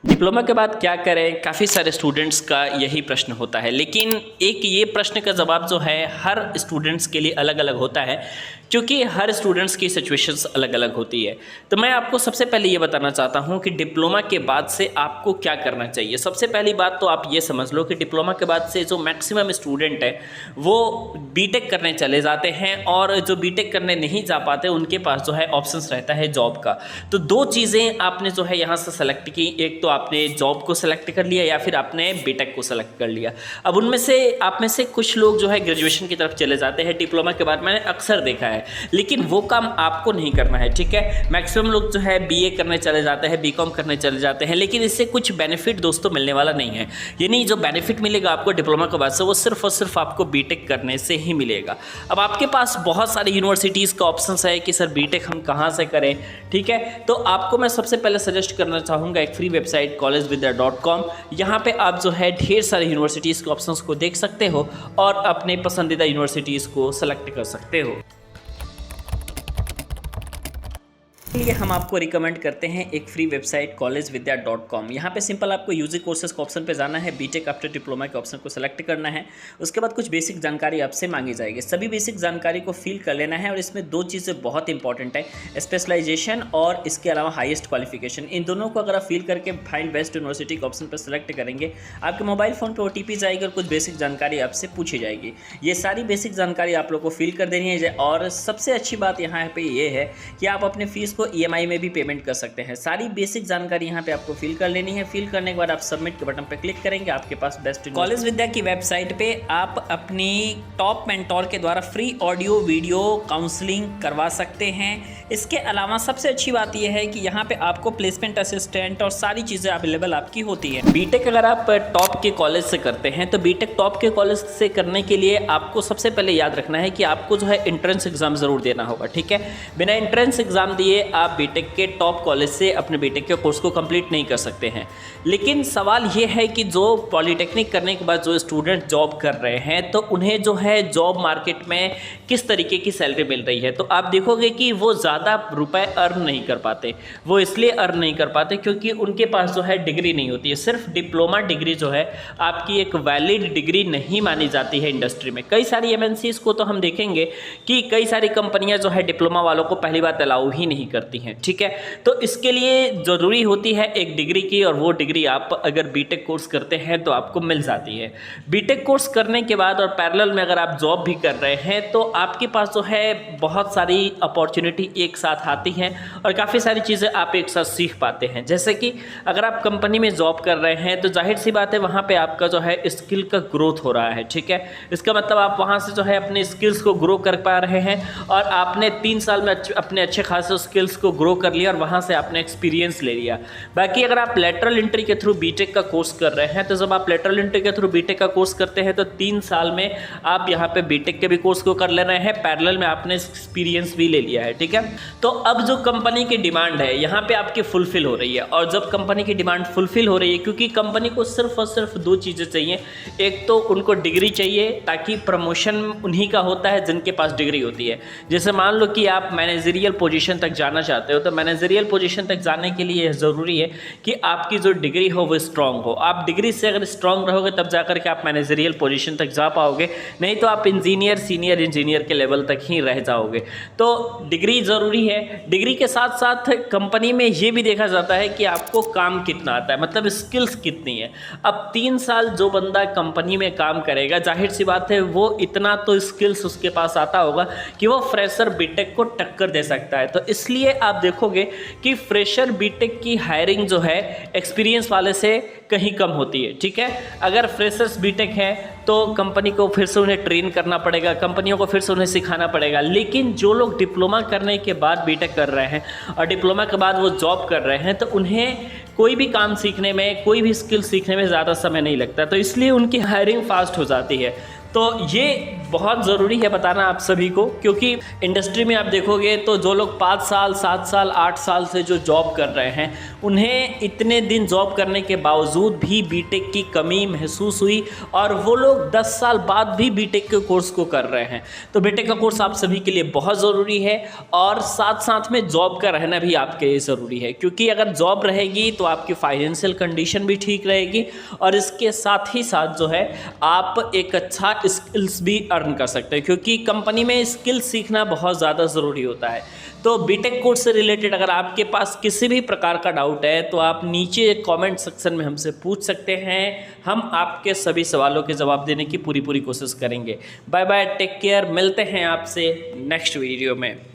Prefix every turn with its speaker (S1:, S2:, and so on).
S1: Diploma के बाद क्या करें, काफ़ी सारे स्टूडेंट्स का यही प्रश्न होता है। लेकिन एक ये प्रश्न का जवाब जो है हर स्टूडेंट्स के लिए अलग अलग होता है, क्योंकि हर स्टूडेंट्स की सिचुएशंस अलग अलग होती है। तो मैं आपको सबसे पहले ये बताना चाहता हूँ कि डिप्लोमा के बाद से आपको क्या करना चाहिए। सबसे पहली बात तो आप ये समझ लो कि डिप्लोमा के बाद से जो मैक्सिमम स्टूडेंट है वो बीटेक करने चले जाते हैं, और जो बीटेक करने नहीं जा पाते उनके पास जो है ऑप्शंस रहता है जॉब का। तो दो चीज़ें आपने जो है यहाँ से सेलेक्ट की, एक तो आपने जॉब को सेलेक्ट कर लिया या फिर आपने बीटेक को सेलेक्ट कर लिया। अब उनमें से आप में से कुछ लोग जो है ग्रेजुएशन की तरफ चले जाते हैं डिप्लोमा के बाद, मैंने अक्सर देखा है। लेकिन वो काम आपको नहीं करना है, ठीक है। मैक्सिमम लोग जो है बीए करने चले जाते हैं, बीकॉम करने चले जाते हैं, लेकिन इससे कुछ बेनिफिट दोस्तों मिलने वाला नहीं है। यानी जो बेनिफिट मिलेगा आपको डिप्लोमा के बाद से वो सिर्फ और सिर्फ आपको बीटेक करने से ही मिलेगा। अब आपके पास बहुत सारी यूनिवर्सिटीज़ का ऑप्शन है कि सर बीटेक हम कहाँ से करें, ठीक है। तो आपको मैं सबसे पहले सजेस्ट करना चाहूँगा एक फ्री वेबसाइट collegevidya.com। यहाँ पे आप जो है ढेर सारे यूनिवर्सिटीज़ के ऑप्शंस को देख सकते हो और अपने पसंदीदा यूनिवर्सिटीज़ को सेलेक्ट कर सकते हो। लिए हम आपको रिकमेंड करते हैं एक फ्री वेबसाइट collegevidya.com। यहाँ पे सिंपल आपको यूजी कोर्सेज के ऑप्शन पे जाना है, बीटेक आफ्टर डिप्लोमा के ऑप्शन को सेलेक्ट करना है। उसके बाद कुछ बेसिक जानकारी आपसे मांगी जाएगी, सभी बेसिक जानकारी को फिल कर लेना है। और इसमें दो चीज़ें बहुत इंपॉर्टेंट है, स्पेशलाइजेशन और इसके अलावा हाईएस्ट क्वालिफिकेशन। इन दोनों को अगर आप फिल करके फाइंड बेस्ट यूनिवर्सिटी के ऑप्शन पर सेलेक्ट करेंगे, आपके मोबाइल फ़ोन पर OTP जाएगी और कुछ बेसिक जानकारी आपसे पूछी जाएगी। ये सारी बेसिक जानकारी आप लोग को फिल कर देनी है। और सबसे अच्छी बात यहाँ पे ये है कि आप अपने फीस को EMI में भी पेमेंट कर सकते हैं। सारी बेसिक जानकारी यहाँ पे आपको फिल कर लेनी है। फिल करने के बाद आप सबमिट के बटन पे क्लिक करेंगे, आपके पास बेस्ट कॉलेज विद्या की वेबसाइट पे आप अपनी टॉप मेंटोर के द्वारा फ्री ऑडियो वीडियो काउंसलिंग करवा सकते हैं। इसके अलावा सबसे अच्छी बात यह है कि यहाँ पे आपको प्लेसमेंट असिस्टेंट और सारी चीज़ें अवेलेबल आपकी होती है। बीटेक अगर आप टॉप के कॉलेज से करते हैं तो बीटेक टॉप के कॉलेज से करने के लिए आपको सबसे पहले याद रखना है कि आपको जो है एंट्रेंस एग्जाम ज़रूर देना होगा, ठीक है। बिना एंट्रेंस एग्जाम दिए आप बीटेक के टॉप कॉलेज से अपने बीटेक के कोर्स को कंप्लीट नहीं कर सकते हैं। लेकिन सवाल ये है कि जो पॉलीटेक्निक करने के बाद जो स्टूडेंट जॉब कर रहे हैं तो उन्हें जो है जॉब मार्केट में किस तरीके की सैलरी मिल रही है, तो आप देखोगे कि वो ज़्यादा रुपए अर्न नहीं कर पाते। वो इसलिए अर्न नहीं कर पाते क्योंकि उनके पास जो है डिग्री नहीं होती है। सिर्फ डिप्लोमा डिग्री जो है आपकी एक वैलिड डिग्री नहीं मानी जाती है इंडस्ट्री में। कई सारी MNCs को तो हम देखेंगे कि कई सारी कंपनियां जो है डिप्लोमा वालों को पहली बात अलाउ ही नहीं करती हैं, ठीक है। तो इसके लिए ज़रूरी होती है एक डिग्री की, और वो डिग्री आप अगर बीटेक कोर्स करते हैं तो आपको मिल जाती है। बीटेक कोर्स करने के बाद और पैरेलल में अगर आप जॉब भी कर रहे हैं तो आपके पास जो है बहुत सारी अपॉर्चुनिटी एक साथ आती हैं और काफ़ी सारी चीज़ें आप एक साथ सीख पाते हैं। जैसे कि अगर आप कंपनी में जॉब कर रहे हैं तो जाहिर सी बात है वहाँ पे आपका जो है स्किल का ग्रोथ हो रहा है, ठीक है। इसका मतलब आप वहाँ से जो है अपने स्किल्स को ग्रो कर पा रहे हैं और आपने 3 साल में अपने अच्छे खासे स्किल्स को ग्रो कर लिया और वहाँ से आपने एक्सपीरियंस ले लिया। बाकी अगर आप लेटरल एंट्री के थ्रू बीटेक का कोर्स कर रहे हैं तो जब आप लेटरल एंट्री के थ्रू बीटेक का कोर्स करते हैं तो 3 साल में आप यहाँ पे बीटेक के भी कोर्स को कर ले रहे हैं, पैरेलल में आपने एक्सपीरियंस भी ले लिया है, ठीक है। तो अब जो कंपनी की डिमांड है यहाँ पे आपकी फुलफिल हो रही है। और जब कंपनी की डिमांड फुलफिल हो रही है, क्योंकि कंपनी को सिर्फ और सिर्फ 2 चीज़ें चाहिए। एक तो उनको डिग्री चाहिए, ताकि प्रमोशन उन्हीं का होता है जिनके पास डिग्री होती है। जैसे मान लो कि आप मैनेजरियल पोजीशन तक जाना चाहते हो, तो मैनेजरियल पोजीशन तक जाने के लिए ज़रूरी है कि आपकी जो डिग्री हो वो स्ट्रांग हो। आप डिग्री से अगर स्ट्रांग रहोगे तब जाकर के आप मैनेजरियल पोजीशन तक जा पाओगे, नहीं तो आप इंजीनियर सीनियर इंजीनियर के लेवल तक ही रह जाओगे। तो डिग्री ज़रूरी है। डिग्री के साथ साथ कंपनी में ये भी देखा जाता है कि आपको काम कितना आता है, मतलब स्किल्स कितनी है। अब 3 साल जो बंदा कंपनी में काम करेगा, जाहिर सी बात है वो इतना तो स्किल्स उसके पास आता होगा कि वो फ्रेशर बीटेक को टक्कर दे सकता है। तो इसलिए आप देखोगे कि फ्रेशर बीटेक की हायरिंग जो है एक्सपीरियंस वाले से कहीं कम होती है, ठीक है। अगर फ्रेशर्स बीटेक है तो कंपनी को फिर से उन्हें ट्रेन करना पड़ेगा, कंपनियों को फिर से उन्हें सिखाना पड़ेगा। लेकिन जो लोग डिप्लोमा करने के बाद बीटेक कर रहे हैं और डिप्लोमा के बाद वो जॉब कर रहे हैं तो उन्हें कोई भी काम सीखने में, कोई भी स्किल सीखने में ज़्यादा समय नहीं लगता, तो इसलिए उनकी हायरिंग फास्ट हो जाती है। तो ये बहुत ज़रूरी है बताना आप सभी को, क्योंकि इंडस्ट्री में आप देखोगे तो जो लोग 5 साल 7 साल 8 साल से जो जॉब कर रहे हैं, उन्हें इतने दिन जॉब करने के बावजूद भी बीटेक की कमी महसूस हुई और वो लोग 10 साल बाद भी बीटेक के कोर्स को कर रहे हैं। तो बीटेक का कोर्स आप सभी के लिए बहुत ज़रूरी है और साथ साथ में जॉब का रहना भी आपके लिए ज़रूरी है, क्योंकि अगर जॉब रहेगी तो आपकी फाइनेंशियल कंडीशन भी ठीक रहेगी और इसके साथ ही साथ जो है आप एक अच्छा स्किल्स भी अर्न कर सकते हैं, क्योंकि कंपनी में स्किल सीखना बहुत ज़्यादा ज़रूरी होता है। तो बीटेक कोर्स से रिलेटेड अगर आपके पास किसी भी प्रकार का डाउट है तो आप नीचे कमेंट सेक्शन में हमसे पूछ सकते हैं। हम आपके सभी सवालों के जवाब देने की पूरी कोशिश करेंगे। बाय बाय, टेक केयर, मिलते हैं आपसे नेक्स्ट वीडियो में।